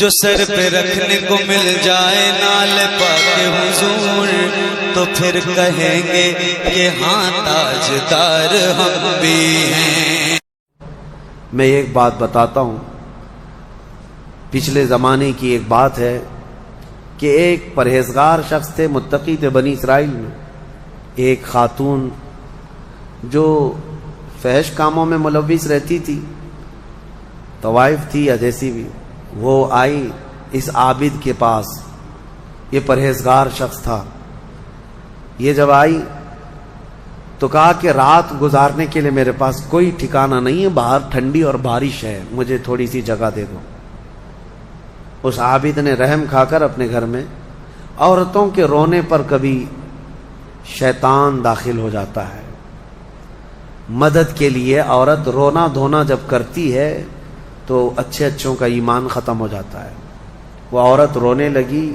جو سر پہ رکھنے کو مل جائے نال پاک حضور تو پھر کہیں گے کہ ہاں تاجدار ہم بھی ہیں۔ میں ایک بات بتاتا ہوں، پچھلے زمانے کی ایک بات ہے کہ ایک پرہیزگار شخص تھے، متقی تھے بنی اسرائیل میں۔ ایک خاتون جو فحش کاموں میں ملوث رہتی تھی، طوائف تھی یا جیسی بھی، وہ آئی اس عابد کے پاس۔ یہ پرہیزگار شخص تھا۔ یہ جب آئی تو کہا کہ رات گزارنے کے لیے میرے پاس کوئی ٹھکانہ نہیں ہے، باہر ٹھنڈی اور بارش ہے، مجھے تھوڑی سی جگہ دے دو۔ اس عابد نے رحم کھا کر اپنے گھر میں عورتوں کے رونے پر کبھی شیطان داخل ہو جاتا ہے۔ مدد کے لیے عورت رونا دھونا جب کرتی ہے تو اچھے اچھوں کا ایمان ختم ہو جاتا ہے۔ وہ عورت رونے لگی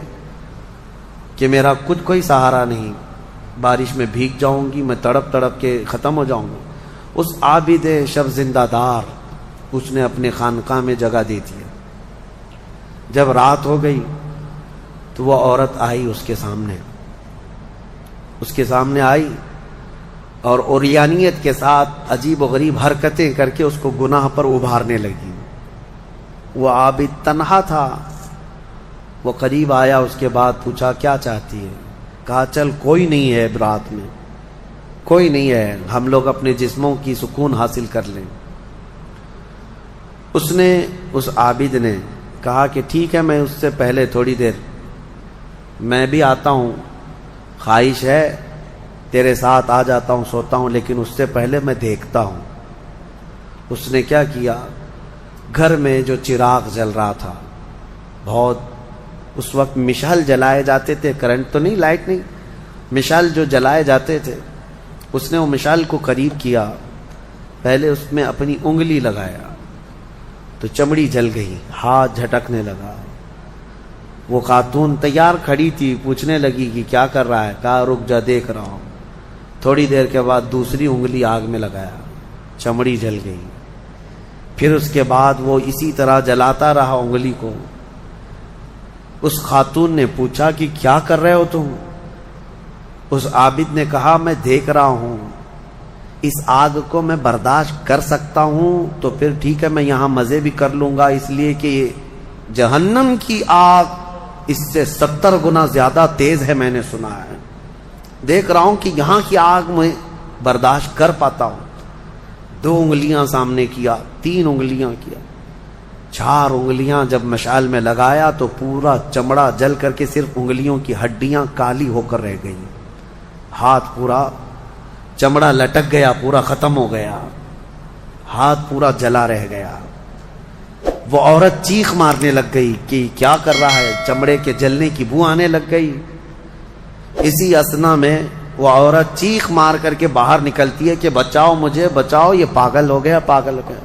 کہ میرا کچھ کوئی سہارا نہیں، بارش میں بھیگ جاؤں گی، میں تڑپ تڑپ کے ختم ہو جاؤں گا۔ اس عابد شب زندہ دار اس نے اپنے خانقاہ میں جگہ دے دیا۔ جب رات ہو گئی تو وہ عورت آئی اس کے سامنے آئی اور عریانیت کے ساتھ عجیب و غریب حرکتیں کر کے اس کو گناہ پر ابھارنے لگی۔ وہ عابد تنہا تھا۔ وہ قریب آیا، اس کے بعد پوچھا کیا چاہتی ہے؟ کہا چل کوئی نہیں ہے، رات میں کوئی نہیں ہے، ہم لوگ اپنے جسموں کی سکون حاصل کر لیں۔ اس عابد نے کہا کہ ٹھیک ہے، میں اس سے پہلے تھوڑی دیر میں بھی آتا ہوں، خواہش ہے تیرے ساتھ آ جاتا ہوں، سوتا ہوں، لیکن اس سے پہلے میں دیکھتا ہوں۔ اس نے کیا کیا، گھر میں جو چراغ جل رہا تھا، بہت اس وقت مشعل جلائے جاتے تھے، کرنٹ تو نہیں، لائٹ نہیں، مشعل جو جلائے جاتے تھے، اس نے وہ مشعل کو قریب کیا، پہلے اس میں اپنی انگلی لگایا تو چمڑی جل گئی، ہاتھ جھٹکنے لگا۔ وہ خاتون تیار کھڑی تھی، پوچھنے لگی کہ کیا کر رہا ہے؟ کہا رک جا، دیکھ رہا ہوں۔ تھوڑی دیر کے بعد دوسری انگلی آگ میں لگایا، چمڑی جل گئی۔ پھر اس کے بعد وہ اسی طرح جلاتا رہا انگلی کو۔ اس خاتون نے پوچھا کہ کیا کر رہے ہو تم؟ اس عابد نے کہا میں دیکھ رہا ہوں، اس آگ کو میں برداشت کر سکتا ہوں تو پھر ٹھیک ہے، میں یہاں مزے بھی کر لوں گا، اس لیے کہ جہنم کی آگ اس سے 70 گنا زیادہ تیز ہے، میں نے سنا ہے۔ دیکھ رہا ہوں کہ یہاں کی آگ میں برداشت کر پاتا ہوں۔ 2 انگلیاں سامنے کیا، 3 انگلیاں کیا، 4 انگلیاں جب مشعل میں لگایا تو پورا چمڑا جل کر کے صرف انگلیوں کی ہڈیاں کالی ہو کر رہ گئی۔ ہاتھ پورا چمڑا لٹک گیا، پورا ختم ہو گیا، ہاتھ پورا جلا رہ گیا۔ وہ عورت چیخ مارنے لگ گئی کہ کیا کر رہا ہے، چمڑے کے جلنے کی بو آنے لگ گئی۔ اسی اثنا میں وہ عورت چیخ مار کر کے باہر نکلتی ہے کہ بچاؤ مجھے، بچاؤ، یہ پاگل ہو گیا، پاگل ہو گیا۔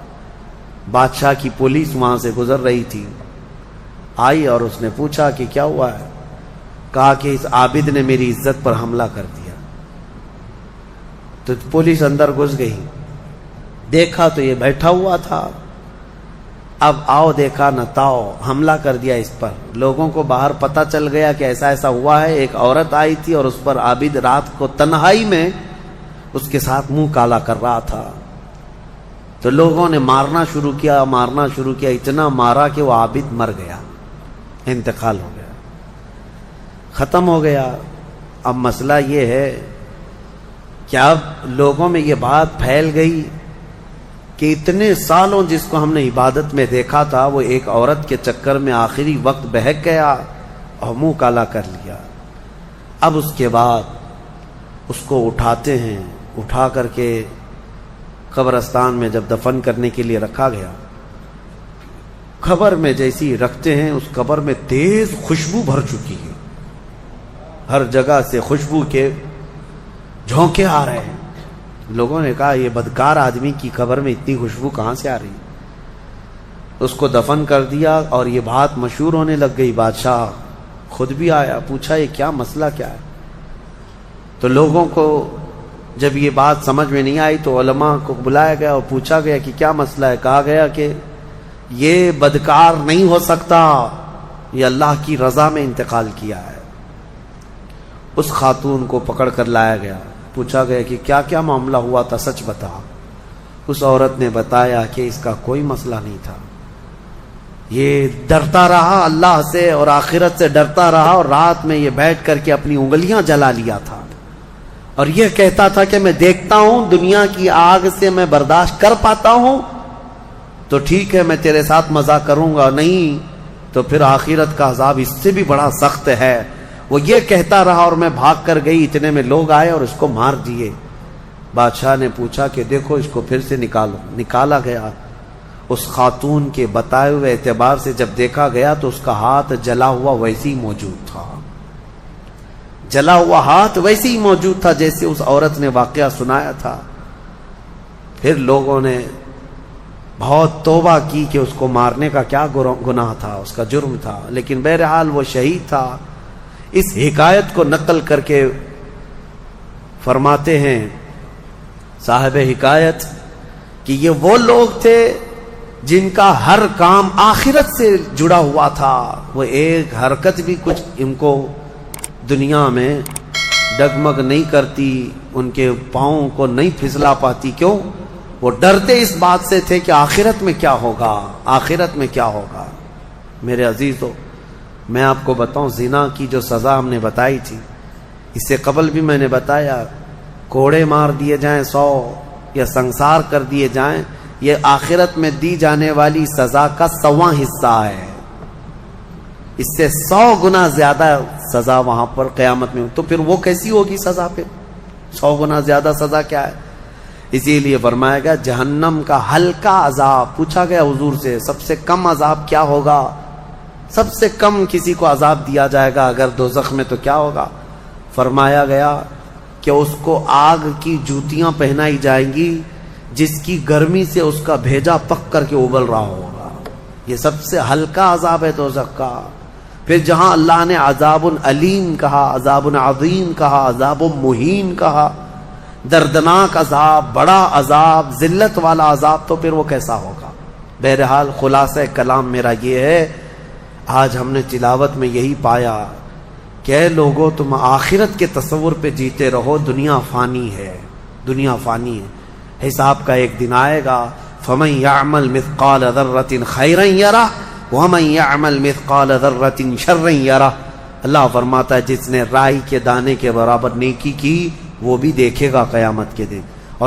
بادشاہ کی پولیس وہاں سے گزر رہی تھی، آئی اور اس نے پوچھا کہ کیا ہوا ہے؟ کہا کہ اس عابد نے میری عزت پر حملہ کر دیا۔ تو پولیس اندر گھس گئی، دیکھا تو یہ بیٹھا ہوا تھا۔ اب آؤ دیکھا نہ تاؤ، حملہ کر دیا اس پر۔ لوگوں کو باہر پتہ چل گیا کہ ایسا ایسا ہوا ہے۔ ایک عورت آئی تھی اور اس پر عابد رات کو تنہائی میں اس کے ساتھ منہ کالا کر رہا تھا۔ تو لوگوں نے مارنا شروع کیا، اتنا مارا کہ وہ عابد مر گیا، انتقال ہو گیا، ختم ہو گیا۔ اب مسئلہ یہ ہے کہ اب لوگوں میں یہ بات پھیل گئی کہ اتنے سالوں جس کو ہم نے عبادت میں دیکھا تھا، وہ ایک عورت کے چکر میں آخری وقت بہک گیا اور منہ کالا کر لیا۔ اب اس کے بعد اس کو اٹھاتے ہیں، اٹھا کر کے قبرستان میں جب دفن کرنے کے لیے رکھا گیا، قبر میں جیسی رکھتے ہیں، اس قبر میں تیز خوشبو بھر چکی ہے، ہر جگہ سے خوشبو کے جھونکے آ رہے ہیں۔ لوگوں نے کہا یہ بدکار آدمی کی قبر میں اتنی خوشبو کہاں سے آ رہی؟ اس کو دفن کر دیا اور یہ بات مشہور ہونے لگ گئی۔ بادشاہ خود بھی آیا، پوچھا یہ کیا مسئلہ کیا ہے؟ تو لوگوں کو جب یہ بات سمجھ میں نہیں آئی تو علماء کو بلایا گیا اور پوچھا گیا کہ کیا مسئلہ ہے؟ کہا گیا کہ یہ بدکار نہیں ہو سکتا، یہ اللہ کی رضا میں انتقال کیا ہے۔ اس خاتون کو پکڑ کر لایا گیا، پوچھا گیا کہ کیا کیا معاملہ ہوا تھا، سچ بتا۔ اس عورت نے بتایا کہ اس کا کوئی مسئلہ نہیں تھا، یہ ڈرتا رہا اللہ سے اور آخرت سے ڈرتا رہا، اور رات میں یہ بیٹھ کر کے اپنی انگلیاں جلا لیا تھا، اور یہ کہتا تھا کہ میں دیکھتا ہوں دنیا کی آگ سے میں برداشت کر پاتا ہوں تو ٹھیک ہے میں تیرے ساتھ مزہ کروں گا، نہیں تو پھر آخرت کا عذاب اس سے بھی بڑا سخت ہے۔ وہ یہ کہتا رہا اور میں بھاگ کر گئی، اتنے میں لوگ آئے اور اس کو مار دیے۔ بادشاہ نے پوچھا کہ دیکھو اس کو پھر سے نکالو، نکالا گیا۔ اس خاتون کے بتائے ہوئے اعتبار سے جب دیکھا گیا تو اس کا ہاتھ جلا ہوا ویسے ہی موجود تھا، جلا ہوا ہاتھ ویسے ہی موجود تھا جیسے اس عورت نے واقعہ سنایا تھا۔ پھر لوگوں نے بہت توبہ کی کہ اس کو مارنے کا کیا گناہ تھا، اس کا جرم تھا، لیکن بہرحال وہ شہید تھا۔ اس حکایت کو نقل کر کے فرماتے ہیں صاحب حکایت کہ یہ وہ لوگ تھے جن کا ہر کام آخرت سے جڑا ہوا تھا، وہ ایک حرکت بھی کچھ ان کو دنیا میں ڈگمگ نہیں کرتی، ان کے پاؤں کو نہیں پھسلا پاتی۔ کیوں؟ وہ ڈرتے اس بات سے تھے کہ آخرت میں کیا ہوگا، آخرت میں کیا ہوگا۔ میرے عزیزو، میں آپ کو بتاؤں زنا کی جو سزا ہم نے بتائی تھی، اس سے قبل بھی میں نے بتایا، کوڑے مار دیے جائیں 100 یا سنسار کر دیے جائیں، یہ آخرت میں دی جانے والی سزا کا 100واں حصہ ہے، اس سے 100 گنا زیادہ سزا وہاں پر قیامت میں۔ تو پھر وہ کیسی ہوگی سزا؟ پھر 100 گنا زیادہ سزا کیا ہے؟ اسی لیے فرمایا گیا جہنم کا ہلکا عذاب۔ پوچھا گیا حضور سے سب سے کم عذاب کیا ہوگا، سب سے کم کسی کو عذاب دیا جائے گا اگر دوزخ میں تو کیا ہوگا؟ فرمایا گیا کہ اس کو آگ کی جوتیاں پہنائی جائیں گی جس کی گرمی سے اس کا بھیجا پک کر کے ابل رہا ہوگا۔ یہ سب سے ہلکا عذاب ہے دوزخ کا۔ پھر جہاں اللہ نے عذاب علیم کہا، عذاب عظیم کہا، عذاب مہین کہا، دردناک عذاب، بڑا عذاب، ذلت والا عذاب، تو پھر وہ کیسا ہوگا؟ بہرحال خلاصہ کلام میرا یہ ہے، آج ہم نے تلاوت میں یہی پایا کہ اے لوگو تم آخرت کے تصور پہ جیتے رہو، دنیا فانی ہے، دنیا فانی ہے، حساب کا ایک دن آئے گا۔ فَمَن يَعْمَلْ مِثْقَالَ ذَرَّةٍ خَيْرًا يَرَهُ وَمَن يَعْمَلْ مِثْقَالَ ذَرَّةٍ شَرًّا يَرَهُ۔ اللہ فرماتا ہے جس نے رائی کے دانے کے برابر نیکی کی وہ بھی دیکھے گا قیامت کے دن۔